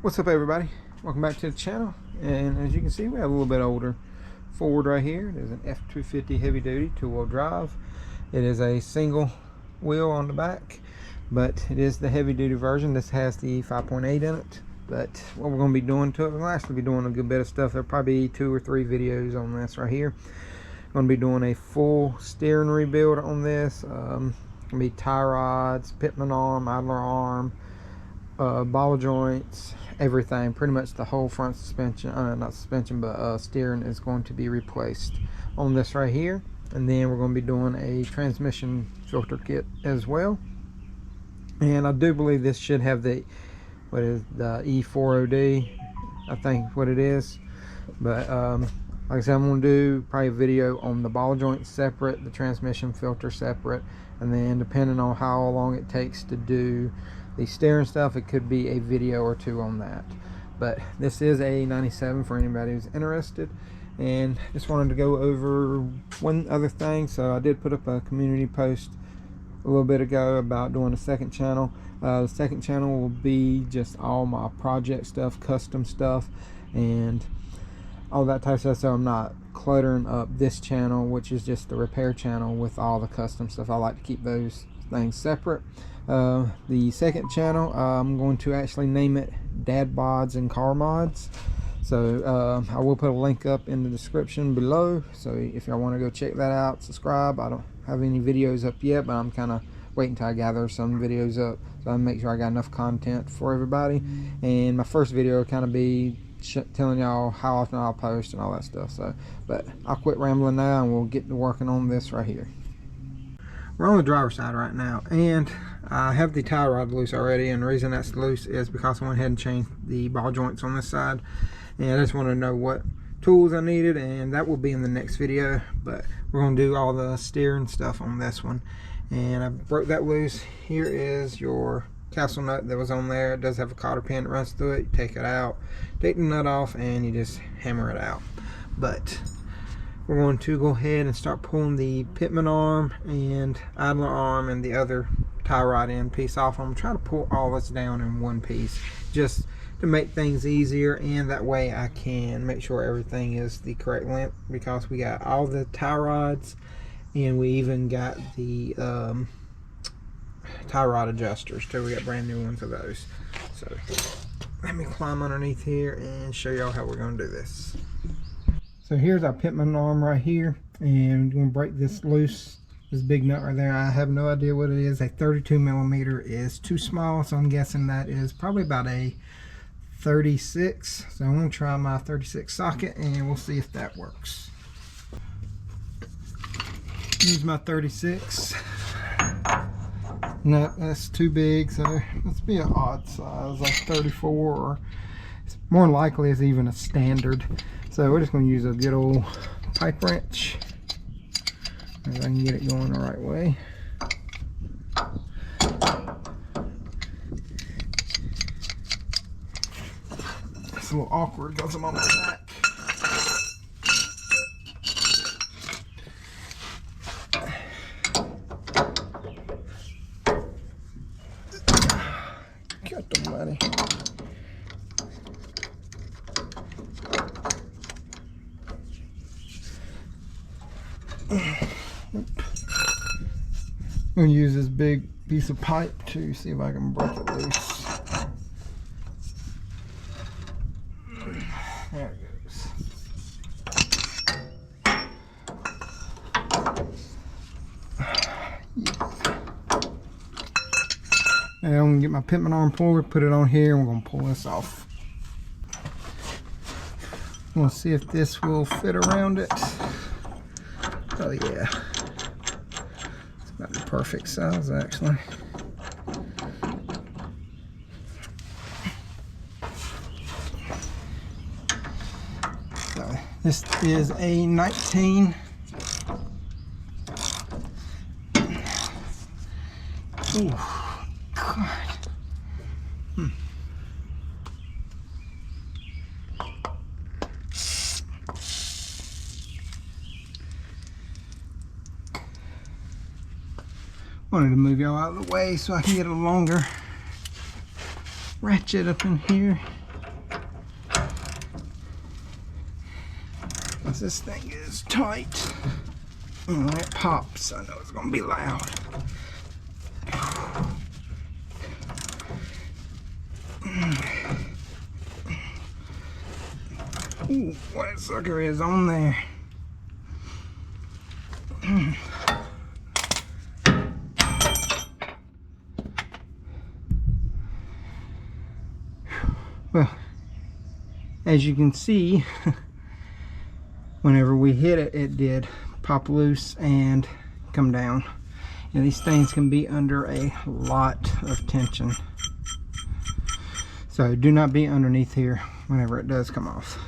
What's up, everybody? Welcome back to the channel. And as you can see, we have a little bit older Ford right here. It is an F250 Heavy Duty 2-wheel drive. It is a single wheel on the back, but it is the heavy duty version. This has the 5.8 in it. But what we're going to be doing to it, we'll actually be doing a good bit of stuff. There'll probably be 2 or 3 videos on this right here. Going to be doing a full steering rebuild on this. Going to be tie rods, Pitman arm, idler arm, ball joints, everything. Pretty much the whole front suspension, not suspension, but steering is going to be replaced on this right here. And then we're going to be doing a transmission filter kit as well. And I do believe this should have the, what is the E4OD, I think what it is. But like I said, I'm going to do probably a video on the ball joint separate, the transmission filter separate, and then depending on how long it takes to do the steering stuff, it could be a video or 2 on that. But this is a 97 for anybody who's interested. And just wanted to go over one other thing. So I did put up a community post a little bit ago about doing a second channel. The second channel will be just all my project stuff, custom stuff, and all that type of stuff. So I'm not cluttering up this channel, which is just the repair channel, with all the custom stuff. I like to keep those things separate. The second channel, I'm going to actually name it Dad Bods and Car Mods. So I will put a link up in the description below, so if y'all want to go check that out, subscribe. I don't have any videos up yet, but I'm kind of waiting until I gather some videos up, so I make sure I got enough content for everybody. And my first video will kind of be telling y'all how often I'll post and all that stuff. So, but I'll quit rambling now and we'll get to working on this right here. We're on the driver's side right now, and I have the tie rod loose already, and the reason that's loose is because I went ahead and changed the ball joints on this side, and I just wanted to know what tools I needed, and that will be in the next video. But we're going to do all the steering stuff on this one, and I broke that loose. Here is your castle nut that was on there. It does have a cotter pin that runs through it. You take it out, take the nut off, and you just hammer it out. But we're going to go ahead and start pulling the Pitman arm and idler arm and the other tie rod end piece off. I'm trying to pull all this down in one piece just to make things easier, and that way I can make sure everything is the correct length, because we got all the tie rods and we even got the tie rod adjusters too. We got brand new ones of those. So let me climb underneath here and show y'all how we're going to do this. So here's our Pitman arm right here, and I'm going to break this loose, this big nut right there. I have no idea what it is. A 32mm is too small, so I'm guessing that is probably about a 36. So I'm going to try my 36 socket and we'll see if that works. Use my 36. No, that's too big, so let's be an odd size, like 34, or more likely it's even a standard. So we're just going to use a good old pipe wrench, if I can get it going the right way. It's a little awkward because I'm on my back. Got the money. I'm going to use this big piece of pipe to see if I can break it loose. There it goes. Now I'm going to get my Pitman arm puller, put it on here, and we're going to pull this off. We'll see if this will fit around it. Oh yeah, it's about the perfect size actually. So this is a 19. Ooh, God. Wanted to move y'all out of the way so I can get a longer ratchet up in here. This thing is tight. When it pops, I know it's gonna be loud. Ooh, what sucker is on there? Well, as you can see, whenever we hit it, it did pop loose and come down. And these things can be under a lot of tension. So do not be underneath here whenever it does come off.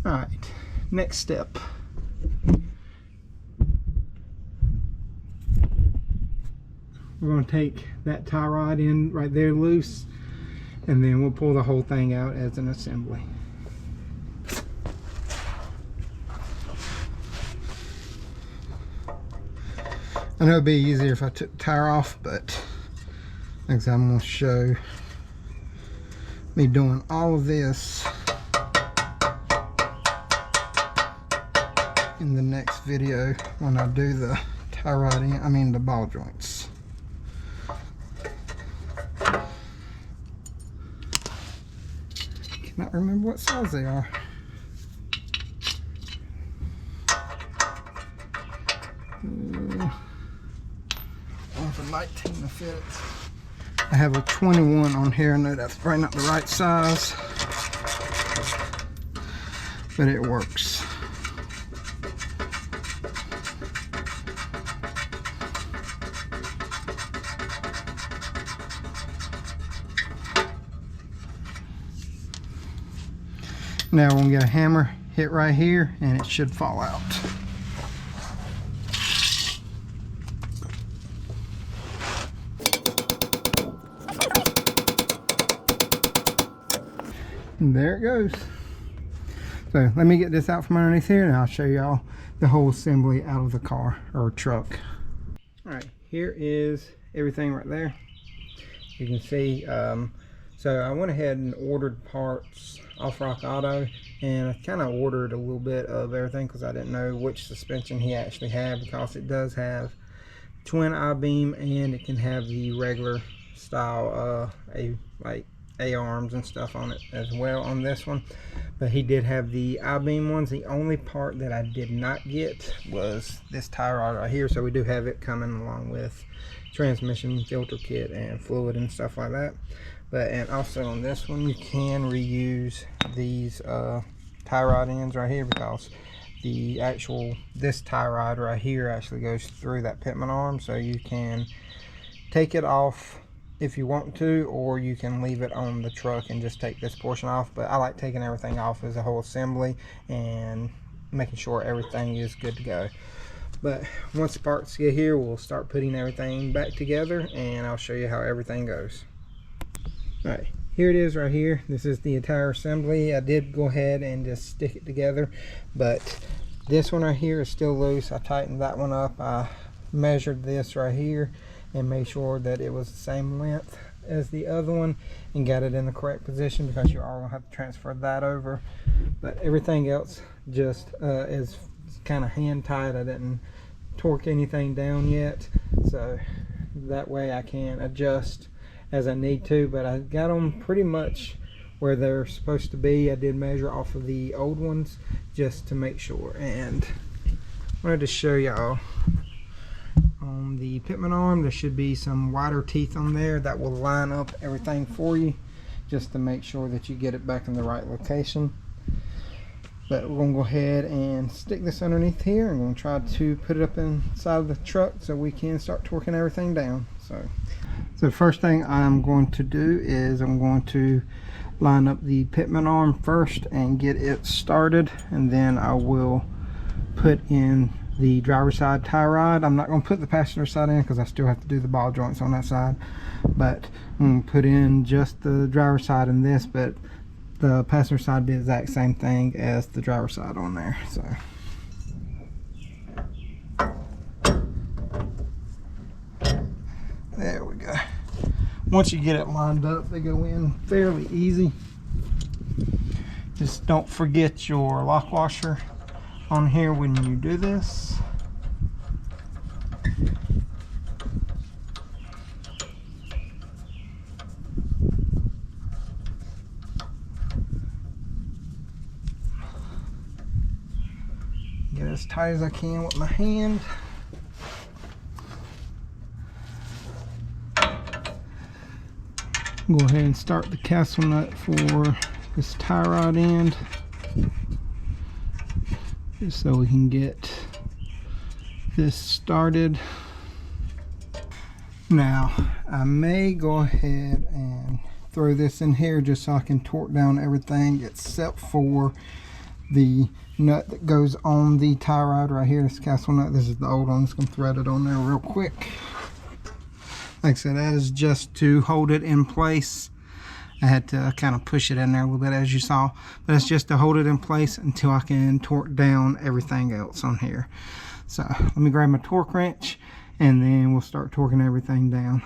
Alright, next step. We're going to take that tie rod in right there loose, and then we'll pull the whole thing out as an assembly. I know it'd be easier if I took the tire off, but like I said, I'm going to show me doing all of this in the next video when I do the tie rodding, I mean the ball joints. Cannot remember what size they are. One for 19 to fit. I have a 21 on here. I know that's probably not the right size, but it works. Now we're going to get a hammer, hit right here, and it should fall out. And there it goes. So let me get this out from underneath here, and I'll show y'all the whole assembly out of the car or truck. Alright, here is everything right there. You can see, so I went ahead and ordered parts off Rock Auto, and I kind of ordered a little bit of everything because I didn't know which suspension he actually had, because it does have twin I-beam and it can have the regular style like A-arms and stuff on it as well on this one. But he did have the I-beam ones. The only part that I did not get was this tie rod right here, so we do have it coming along with transmission filter kit and fluid and stuff like that. But and also on this one you can reuse these tie rod ends right here, because the this tie rod right here actually goes through that Pitman arm, so you can take it off if you want to, or you can leave it on the truck and just take this portion off. But I like taking everything off as a whole assembly and making sure everything is good to go. But once the parts get here, we'll start putting everything back together, and I'll show you how everything goes. Alright, here it is right here. This is the entire assembly. I did go ahead and just stick it together, but this one right here is still loose. I tightened that one up. I measured this right here and made sure that it was the same length as the other one and got it in the correct position, because you are going to have to transfer that over. But everything else just is kind of hand tied. I didn't torque anything down yet, so that way I can adjust as I need to. But I got them pretty much where they're supposed to be. I did measure off of the old ones just to make sure, and I wanted to show y'all on the Pitman arm there should be some wider teeth on there that will line up everything for you, just to make sure that you get it back in the right location. But we're going to go ahead and stick this underneath here. I'm going to try to put it up inside of the truck so we can start torquing everything down. So the first thing I'm going to do is I'm going to line up the Pitman arm first and get it started, and then I will put in the driver's side tie rod. I'm not going to put the passenger side in because I still have to do the ball joints on that side, but I'm going to put in just the driver's side in this, but the passenger side did the exact same thing as the driver's side on there. So there we go. Once you get it lined up, they go in fairly easy. Just don't forget your lock washer on here when you do this. Get as tight as I can with my hand. Go ahead and start the castle nut for this tie rod end, just so we can get this started. Now I may go ahead and throw this in here just so I can torque down everything except for the nut that goes on the tie rod right here. This castle nut, this is the old one. I'm just going to thread it on there real quick. Like I said, that is just to hold it in place. I had to kind of push it in there a little bit, as you saw, but it's just to hold it in place until I can torque down everything else on here. So let me grab my torque wrench and then we'll start torquing everything down.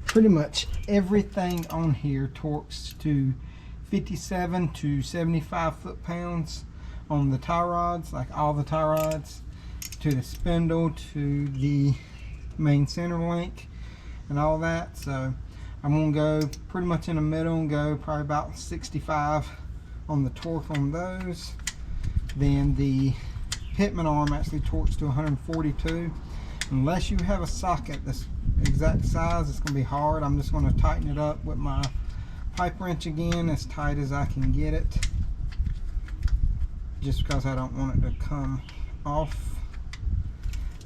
Pretty much everything on here torques to 57 to 75 foot-pounds on the tie rods, like all the tie rods, to the spindle, to the main center link and all that. So I'm going to go pretty much in the middle and go probably about 65 on the torque on those. Then the Pitman arm actually torques to 142. Unless you have a socket that's exact size, it's going to be hard. I'm just going to tighten it up with my pipe wrench again, as tight as I can get it, just because I don't want it to come off.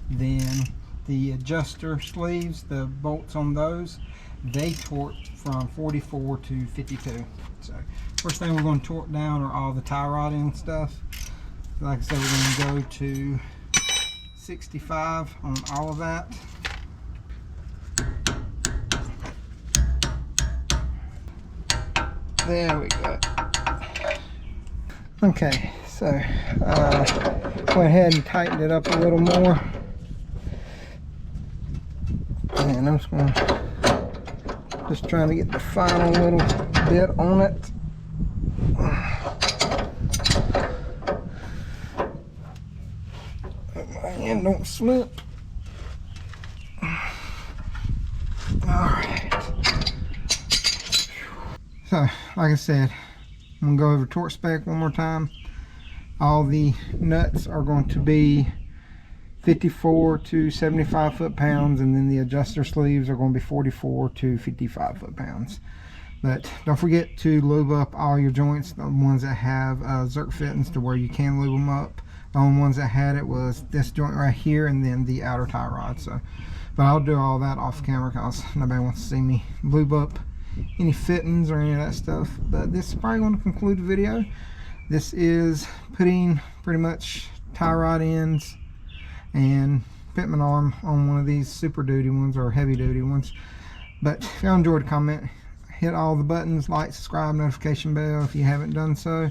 Then the adjuster sleeves, the bolts on those, they torque from 44 to 52. So first thing we're going to torque down are all the tie rod and stuff. Like I said, we're going to go to 65 on all of that. There we go. Okay, so went ahead and tightened it up a little more, and I'm just trying to get the final little bit on it. My hand don't slip. Alright. So, like I said, I'm going to go over torque spec one more time. All the nuts are going to be 54 to 75 foot-pounds, and then the adjuster sleeves are going to be 44 to 55 foot-pounds. But don't forget to lube up all your joints, the ones that have Zerk fittings to where you can lube them up. The only ones that had it was this joint right here and then the outer tie rod. So, but I'll do all that off camera because nobody wants to see me lube up any fittings or any of that stuff. But this is probably going to conclude the video. This is putting pretty much tie rod ends and Pitman arm on one of these super duty ones or heavy duty ones. But if y'all enjoyed, comment, hit all the buttons, like, subscribe, notification bell if you haven't done so.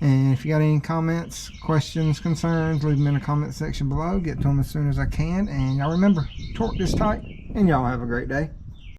And if you got any comments, questions, concerns, leave them in the comment section below. Get to them as soon as I can. And y'all remember, torque this tight, and y'all have a great day.